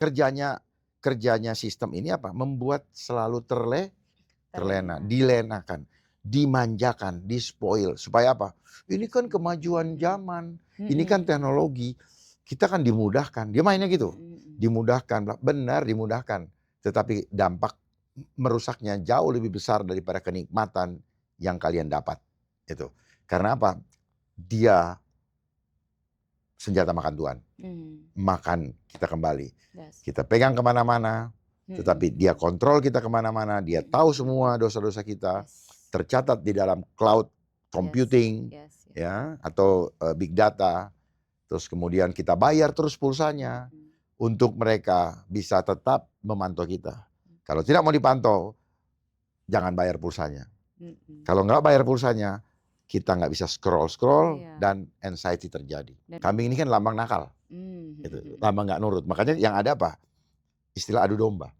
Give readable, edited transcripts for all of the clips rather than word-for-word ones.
kerjanya kerjanya sistem ini apa? Membuat selalu terlena, Terlena. dilenakan, dimanjakan, dispoil. Supaya apa? Ini kan kemajuan zaman, ini kan teknologi, kita kan dimudahkan. Dia mainnya gitu, dimudahkan, benar dimudahkan. Tetapi dampak merusaknya jauh lebih besar daripada kenikmatan yang kalian dapat. Itu. Karena apa? Dia senjata makan Tuhan. Makan kita kembali. Kita pegang kemana-mana, tetapi dia kontrol kita kemana-mana. Dia tahu semua dosa-dosa kita, tercatat di dalam cloud computing, ya, atau big data. Terus kemudian kita bayar terus pulsanya untuk mereka bisa tetap memantau kita. Kalau tidak mau dipantau, jangan bayar pulsanya. Kalau nggak bayar pulsanya, kita nggak bisa scroll dan anxiety terjadi. Kambing ini kan lambang nakal, gitu. Lambang nggak nurut. Makanya yang ada apa? Istilah adu domba,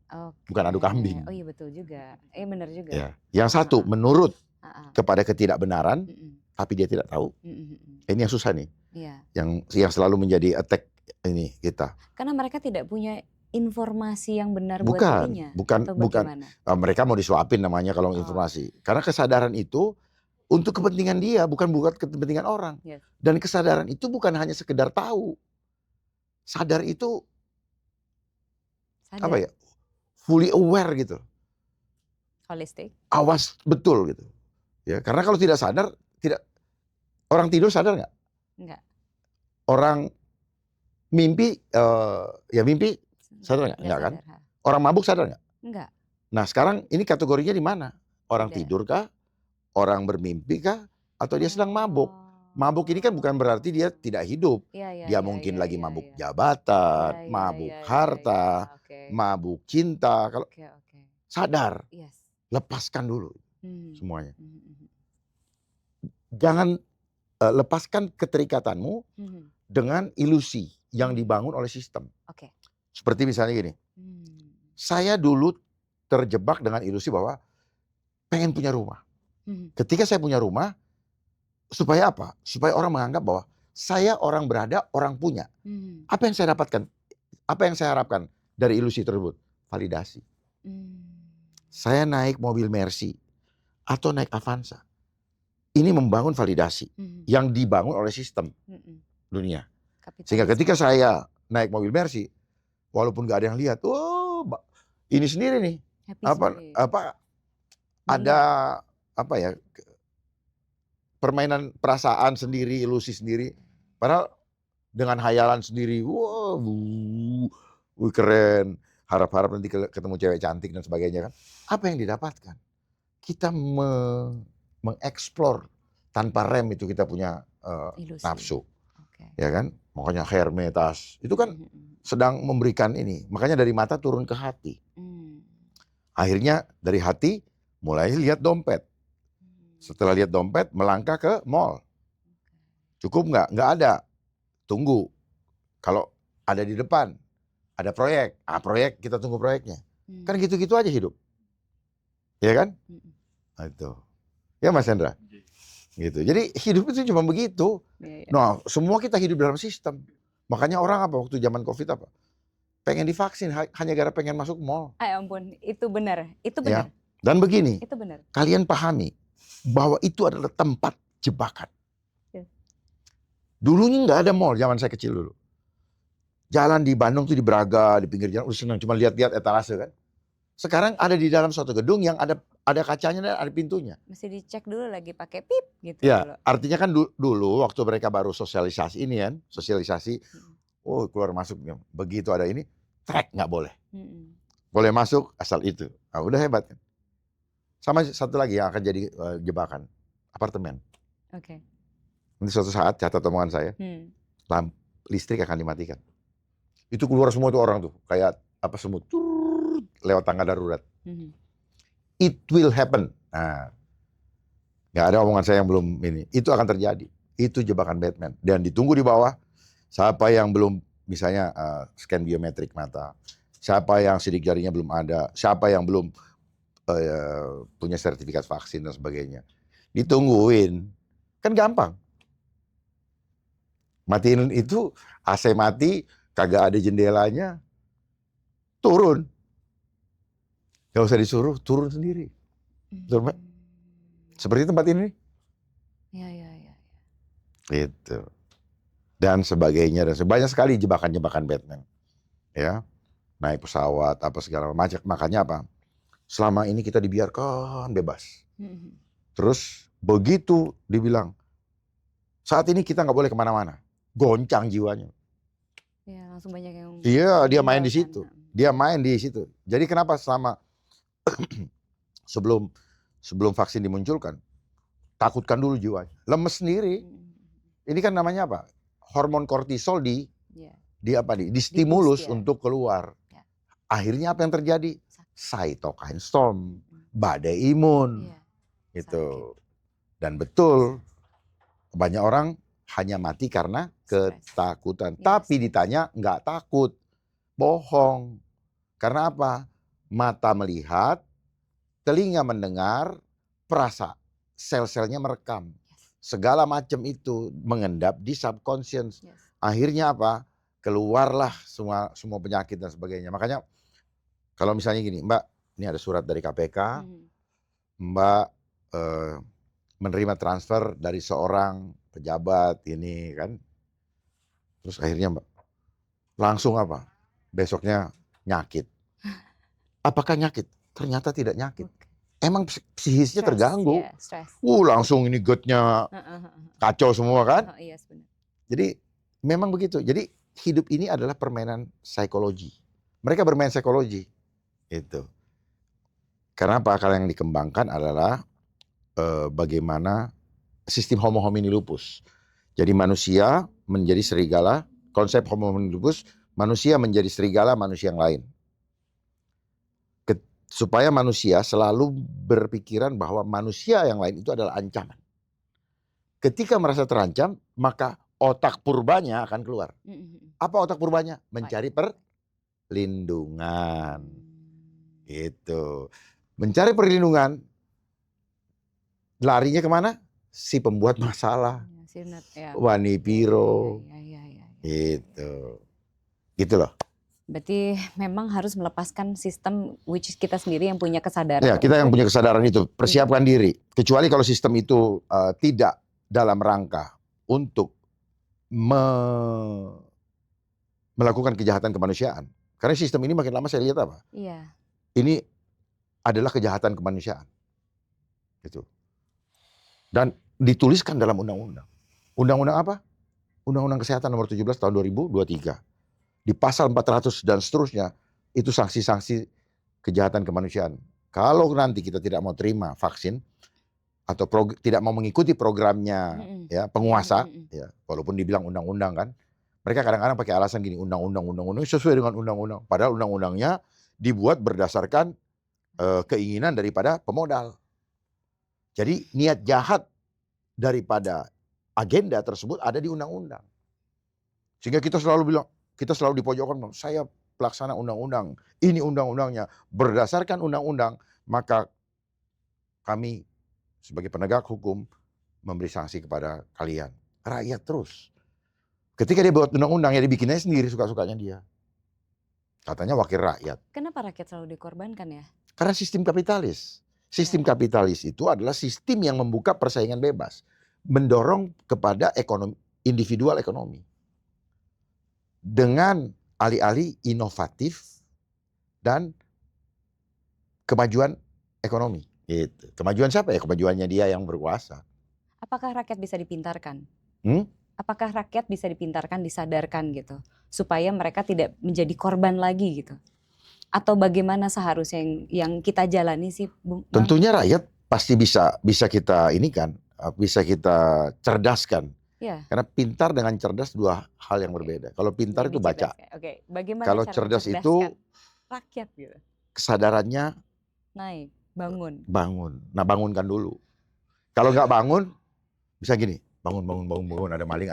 bukan adu kambing. Oh iya betul juga, benar juga. Ya. Yang satu menurut kepada ketidakbenaran, tapi dia tidak tahu. Ini yang susah nih, yang selalu menjadi attack ini kita. Karena mereka tidak punya informasi yang benar buat dirinya. Bukan. Mereka mau disuapin namanya kalau informasi. Karena kesadaran itu untuk kepentingan dia, bukan buat kepentingan orang. Dan kesadaran itu bukan hanya sekedar tahu. Sadar itu apa ya? Fully aware gitu. Holistic. Awas betul gitu. Ya, karena kalau tidak sadar, orang tidur sadar nggak? Enggak. Orang mimpi, mimpi sadar nggak? Enggak kan? Orang mabuk sadar nggak? Enggak. Nah sekarang ini kategorinya di mana? Orang tidur kah? Orang bermimpi kah? Atau dia sedang mabuk? Mabuk ini kan bukan berarti dia tidak hidup. Dia mungkin lagi mabuk jabatan, mabuk harta, mabuk cinta. Kalau sadar, lepaskan dulu semuanya. Jangan lepaskan keterikatanmu dengan ilusi yang dibangun oleh sistem. Seperti misalnya gini, saya dulu terjebak dengan ilusi bahwa pengen punya rumah. Ketika saya punya rumah, supaya apa? Supaya orang menganggap bahwa saya orang berada, orang punya. Apa yang saya dapatkan? Apa yang saya harapkan dari ilusi tersebut? Validasi. Saya naik mobil Mercy atau naik Avanza. Ini membangun validasi yang dibangun oleh sistem dunia. Sehingga ketika saya naik mobil Mercy, walaupun gak ada yang lihat, ini sendiri nih, ada apa ya? Permainan perasaan sendiri, ilusi sendiri. Padahal dengan hayalan sendiri, keren. Harap-harap nanti ketemu cewek cantik dan sebagainya kan. Apa yang didapatkan? Kita mengeksplor tanpa rem itu kita punya nafsu. Ya kan? Makanya Hermetas. Itu kan sedang memberikan ini. Makanya dari mata turun ke hati. Akhirnya dari hati mulai lihat dompet. Setelah lihat dompet, melangkah ke mall. Cukup nggak? Nggak ada. Tunggu. Kalau ada di depan, ada proyek. Proyek, kita tunggu proyeknya. Kan gitu-gitu aja hidup. Ya kan? Itu. Ya Mas Hendra? Gitu. Jadi hidup itu cuma begitu. Nah, semua kita hidup dalam sistem. Makanya orang apa waktu zaman COVID apa? Pengen divaksin, hanya gara pengen masuk mall. Ampun, itu benar. Itu benar. Ya. Dan begini, itu benar. Kalian pahami bahwa itu adalah tempat jebakan. Dulunya nggak ada mall zaman saya kecil dulu. Jalan di Bandung tuh di Braga, di pinggir jalan, udah senang cuma lihat-lihat etalase kan. Sekarang ada di dalam suatu gedung yang ada kacanya dan ada pintunya. Mesti dicek dulu lagi pakai pip gitu. Ya, dulu. Artinya kan dulu waktu mereka baru sosialisasi ini kan, keluar masuk begitu ada ini, track nggak boleh. Boleh masuk asal itu. Nah, udah hebat kan. Sama satu lagi yang akan jadi jebakan, apartemen. Nanti suatu saat catat omongan saya, listrik akan dimatikan. Itu keluar semua tuh orang tuh, kayak apa semut, lewat tangga darurat. It will happen. Nah, nggak ada omongan saya yang belum ini. Itu akan terjadi. Itu jebakan Batman. Dan ditunggu di bawah, siapa yang belum misalnya scan biometrik mata, siapa yang sidik jarinya belum ada, siapa yang belum punya sertifikat vaksin dan sebagainya. Ditungguin. Kan gampang. Matiin itu AC mati, kagak ada jendelanya. turun. Gak usah disuruh, turun sendiri. Betul, Mbak? Seperti tempat ini. Ya, ya, ya. Gitu. Dan sebagainya. Dan banyak sekali jebakan-jebakan Batman. Ya, naik pesawat, apa segala macam. Makanya apa? Selama ini kita dibiarkan bebas. Terus begitu dibilang, saat ini kita nggak boleh kemana-mana. Goncang jiwanya. Ya, langsung banyak yang Iya, dia main di meninggalkan. situ. Dia main di situ. Jadi kenapa selama sebelum vaksin dimunculkan, takutkan dulu jiwanya. Lemes sendiri. Ini kan namanya apa? Hormon kortisol Ya. di stimulus ya. untuk keluar. Ya. Akhirnya apa yang terjadi? Cytokine storm, badai imun. Iya. Gitu. Dan betul, banyak orang hanya mati karena ketakutan. Yes. Tapi ditanya nggak takut, bohong. Karena apa? Mata melihat, telinga mendengar, perasa, sel-selnya merekam. Segala macam itu mengendap di subconscious. Yes. Akhirnya apa? Keluarlah semua penyakit dan sebagainya. Makanya kalau misalnya gini, Mbak, ini ada surat dari KPK, Mbak menerima transfer dari seorang pejabat ini kan. Terus akhirnya Mbak langsung apa? Besoknya nyakit. Apakah nyakit? Ternyata tidak nyakit. Emang psikisnya terganggu. Ya, stress. Langsung ini gutnya kacau semua kan. Iya, sebenarnya. Jadi memang begitu. Jadi hidup ini adalah permainan psikologi. Mereka bermain psikologi. Itu. Karena apa? Kalau yang dikembangkan adalah bagaimana sistem homo homini lupus. Jadi manusia menjadi serigala, konsep homo homini lupus, manusia menjadi serigala manusia yang lain. Supaya manusia selalu berpikiran bahwa manusia yang lain itu adalah ancaman. Ketika merasa terancam, maka otak purbanya akan keluar. Apa otak purbanya? Mencari perlindungan. Gitu. Mencari perlindungan, larinya kemana? Si pembuat masalah. Wanipiro. Gitu. Gitu loh. Berarti memang harus melepaskan sistem which kita sendiri yang punya kesadaran. Ya, kita yang punya kesadaran itu. Persiapkan diri. Kecuali kalau sistem itu tidak dalam rangka untuk melakukan kejahatan kemanusiaan. Karena sistem ini makin lama saya lihat apa? Iya. Ini adalah kejahatan kemanusiaan. Gitu. Dan dituliskan dalam undang-undang. Undang-undang apa? Undang-undang Kesehatan nomor 17 tahun 2023. Di pasal 400 dan seterusnya, itu sanksi-sanksi kejahatan kemanusiaan. Kalau nanti kita tidak mau terima vaksin, atau tidak mau mengikuti programnya ya penguasa, ya walaupun dibilang undang-undang kan, mereka kadang-kadang pakai alasan gini, undang-undang sesuai dengan undang-undang. Padahal undang-undangnya dibuat berdasarkan keinginan daripada pemodal. Jadi niat jahat daripada agenda tersebut ada di undang-undang. Sehingga kita selalu bilang, kita selalu dipojokkan, saya pelaksana undang-undang, ini undang-undangnya. Berdasarkan undang-undang, maka kami sebagai penegak hukum memberi sanksi kepada kalian. Rakyat terus. Ketika dia buat undang-undang, ya dibikinnya sendiri suka-sukanya dia. Katanya wakil rakyat. Kenapa rakyat selalu dikorbankan ya? Karena sistem kapitalis. Sistem kapitalis itu adalah sistem yang membuka persaingan bebas. Mendorong kepada ekonomi, individual ekonomi. Dengan alih-alih inovatif dan kemajuan ekonomi. Gitu. Kemajuan siapa ya? Kemajuannya dia yang berkuasa. Apakah rakyat bisa dipintarkan? Apakah rakyat bisa dipintarkan, disadarkan gitu, supaya mereka tidak menjadi korban lagi gitu? Atau bagaimana seharusnya yang kita jalani sih, Bang? Tentunya rakyat pasti bisa kita ini kan, bisa kita cerdaskan. Ya. Karena pintar dengan cerdas dua hal yang berbeda. Kalau pintar itu baca. Oke, bagaimana kalau cara cerdas itu rakyat gitu? Kesadarannya naik, bangun. Nah, bangunkan dulu. Kalau nggak bangun, bisa gini, bangun, ada maling.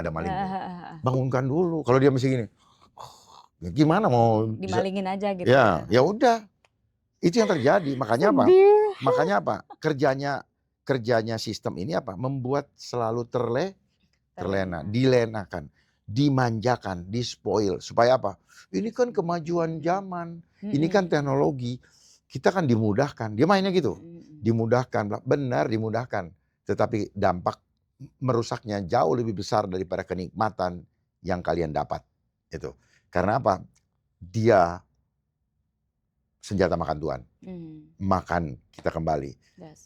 Bangunkan dulu. Kalau dia masih gini, gimana mau dimalingin aja gitu. Ya udah. Itu yang terjadi. Makanya apa? Makanya apa? Kerjanya sistem ini apa? Membuat selalu terlena, dilenakan. dimanjakan, dispoil. Supaya apa? Ini kan kemajuan zaman, ini kan teknologi. Kita kan dimudahkan. Dia mainnya gitu. Dimudahkan, benar dimudahkan. Tetapi dampak merusaknya jauh lebih besar daripada kenikmatan yang kalian dapat. Itu. Karena apa? Dia senjata makan Tuhan. Makan kita kembali.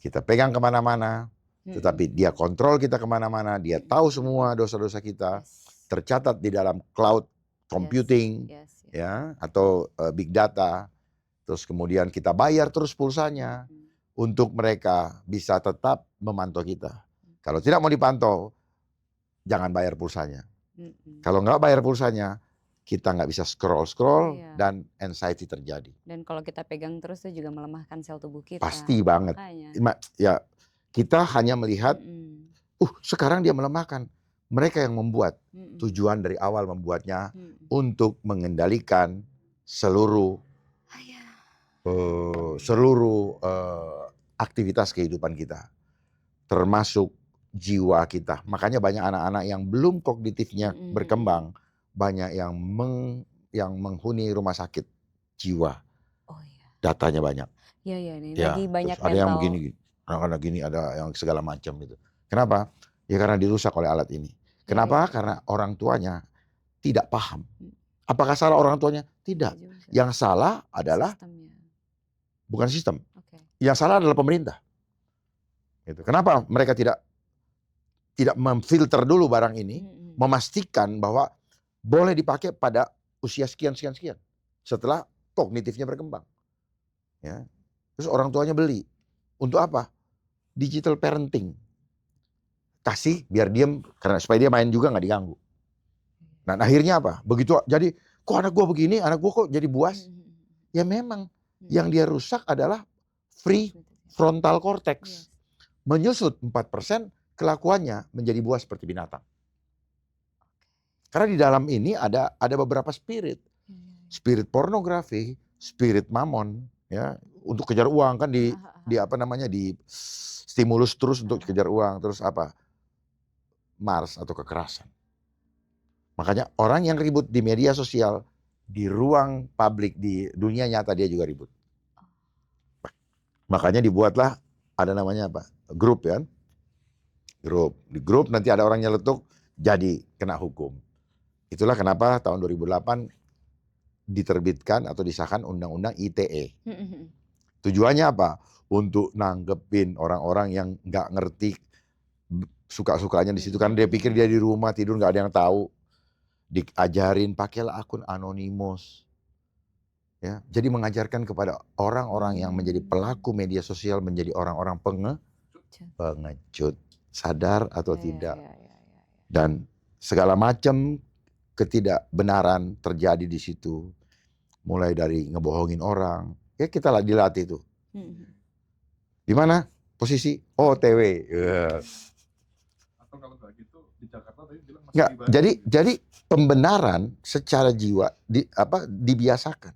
Kita pegang kemana-mana. Tetapi dia kontrol kita kemana-mana. Dia tahu semua dosa-dosa kita. Tercatat di dalam cloud computing. Ya, atau big data. Terus kemudian kita bayar terus pulsanya. Untuk mereka bisa tetap memantau kita. Kalau tidak mau dipantau, jangan bayar pulsanya. Kalau nggak bayar pulsanya, kita nggak bisa scroll dan anxiety terjadi. Dan kalau kita pegang terus itu juga melemahkan sel tubuh kita. Pasti banget. Ya, kita hanya melihat, sekarang dia melemahkan. Mereka yang membuat, tujuan dari awal membuatnya untuk mengendalikan seluruh aktivitas kehidupan kita, termasuk jiwa kita. Makanya banyak anak-anak yang belum kognitifnya berkembang, banyak yang menghuni rumah sakit jiwa. Datanya banyak. Lagi banyak ada yang begini, anak-anak gini, ada yang segala macam itu. Kenapa? Ya karena dirusak oleh alat ini. Kenapa? Karena orang tuanya tidak paham. Apakah salah orang tuanya? Tidak. Yang salah adalah bukan sistem. Yang salah adalah pemerintah. Gitu. Kenapa mereka tidak memfilter dulu barang ini, memastikan bahwa boleh dipakai pada usia sekian. Setelah kognitifnya berkembang. Ya. Terus orang tuanya beli. Untuk apa? Digital parenting. Kasih biar diem, karena supaya dia main juga nggak diganggu. Nah akhirnya apa? Begitu jadi, kok anak gua begini, anak gua kok jadi buas? Ya memang yang dia rusak adalah free frontal cortex. Menyusut 4%, kelakuannya menjadi buas seperti binatang. Karena di dalam ini ada beberapa spirit. Spirit pornografi, spirit mamon, ya, untuk kejar uang kan di stimulus terus untuk kejar uang, terus apa? Mars atau kekerasan. Makanya orang yang ribut di media sosial, di ruang publik, di dunia nyata dia juga ribut. Makanya dibuatlah ada namanya apa? Grup ya. Di grup nanti ada orang nyeletuk jadi kena hukum. Itulah kenapa tahun 2008 diterbitkan atau disahkan undang-undang ITE. Tujuannya apa? Untuk nanggepin orang-orang yang nggak ngerti suka-sukanya di situ, kan dia pikir dia di rumah tidur nggak ada yang tahu. Diajarin pakailah akun anonimus. Ya, jadi mengajarkan kepada orang-orang yang menjadi pelaku media sosial menjadi orang-orang pengecut, sadar atau tidak. Dan segala macam ketidakbenaran terjadi di situ. Mulai dari ngebohongin orang, ya kita dilatih itu. Di mana posisi OTW? Atau kalau nggak gitu di Jakarta tadi bilang masih Nggak, jadi pembenaran secara jiwa dibiasakan.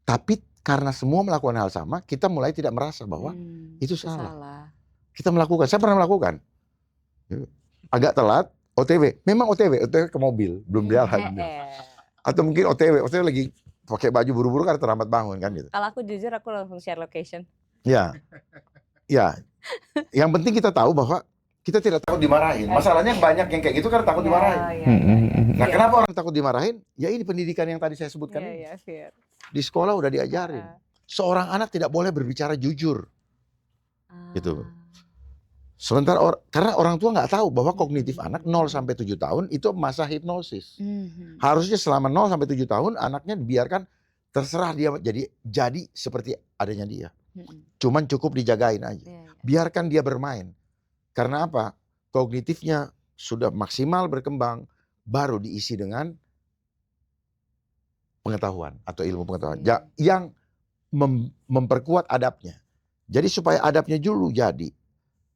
Tapi karena semua melakukan hal sama, kita mulai tidak merasa bahwa itu salah. Kita melakukan, saya pernah melakukan. Agak telat, OTW. Memang OTW ke mobil, belum jalan. Atau mungkin OTW lagi pakai baju buru-buru karena terlambat bangun kan gitu. Kalau aku jujur aku langsung share location. Ya. Yang penting kita tahu bahwa kita tidak takut dimarahin. Masalahnya banyak yang kayak gitu karena takut dimarahin. Nah, kenapa orang takut dimarahin? Ya ini pendidikan yang tadi saya sebutkan ini. Di sekolah udah diajarin. Seorang anak tidak boleh berbicara jujur. Gitu. Sementara karena orang tua nggak tahu bahwa kognitif anak 0 sampai 7 tahun itu masa hipnosis. Harusnya selama 0 sampai 7 tahun anaknya dibiarkan terserah dia jadi seperti adanya dia. Cuman cukup dijagain aja. Biarkan dia bermain. Karena apa? Kognitifnya sudah maksimal berkembang, baru diisi dengan pengetahuan atau ilmu pengetahuan yang memperkuat adabnya. Jadi supaya adabnya dulu jadi.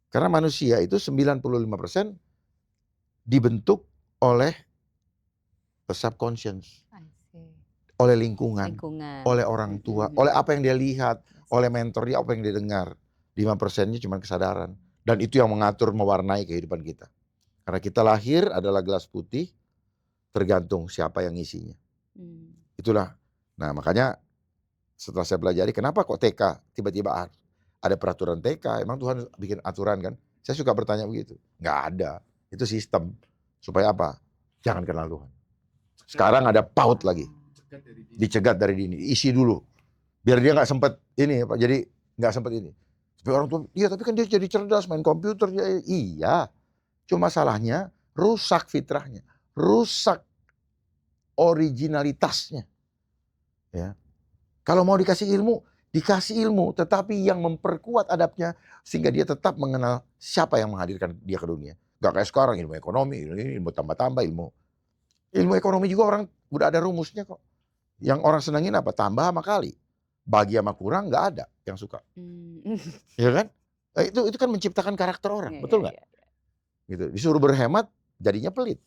Karena manusia itu 95% dibentuk oleh subconscious, oleh lingkungan, oleh orang tua, oleh apa yang dia lihat, oleh mentor dia, apa yang dia dengar. 5%-nya cuma kesadaran. Dan itu yang mengatur, mewarnai kehidupan kita. Karena kita lahir adalah gelas putih, tergantung siapa yang ngisinya. Itulah. Nah makanya setelah saya pelajari, kenapa kok TK tiba-tiba ada peraturan TK? Emang Tuhan bikin aturan kan? Saya suka bertanya begitu. Nggak ada. Itu sistem. Supaya apa? Jangan kenal Tuhan. Sekarang ada PAUD lagi. Dicegat dari dini. Isi dulu. Biar dia nggak sempet ini, Pak. Jadi nggak sempet ini. Tapi orang tua, iya tapi kan dia jadi cerdas, main komputer. Iya. Cuma salahnya rusak fitrahnya. Rusak originalitasnya. Ya. Kalau mau dikasih ilmu, tetapi yang memperkuat adabnya sehingga dia tetap mengenal siapa yang menghadirkan dia ke dunia. Gak kayak sekarang ilmu ekonomi, ilmu tambah-tambah ilmu. Ilmu ekonomi juga orang udah ada rumusnya kok. Yang orang senangin apa? Tambah sama kali. Bagi sama kurang nggak ada yang suka. Ya kan? Itu kan menciptakan karakter orang, betul nggak? Gitu. Disuruh berhemat, jadinya pelit.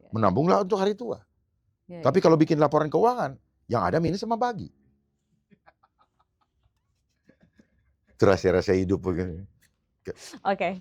Menabunglah untuk hari tua. Tapi kalau bikin laporan keuangan, yang ada minus sama bagi. Itu rahasia-rahasia hidup begini. Oke.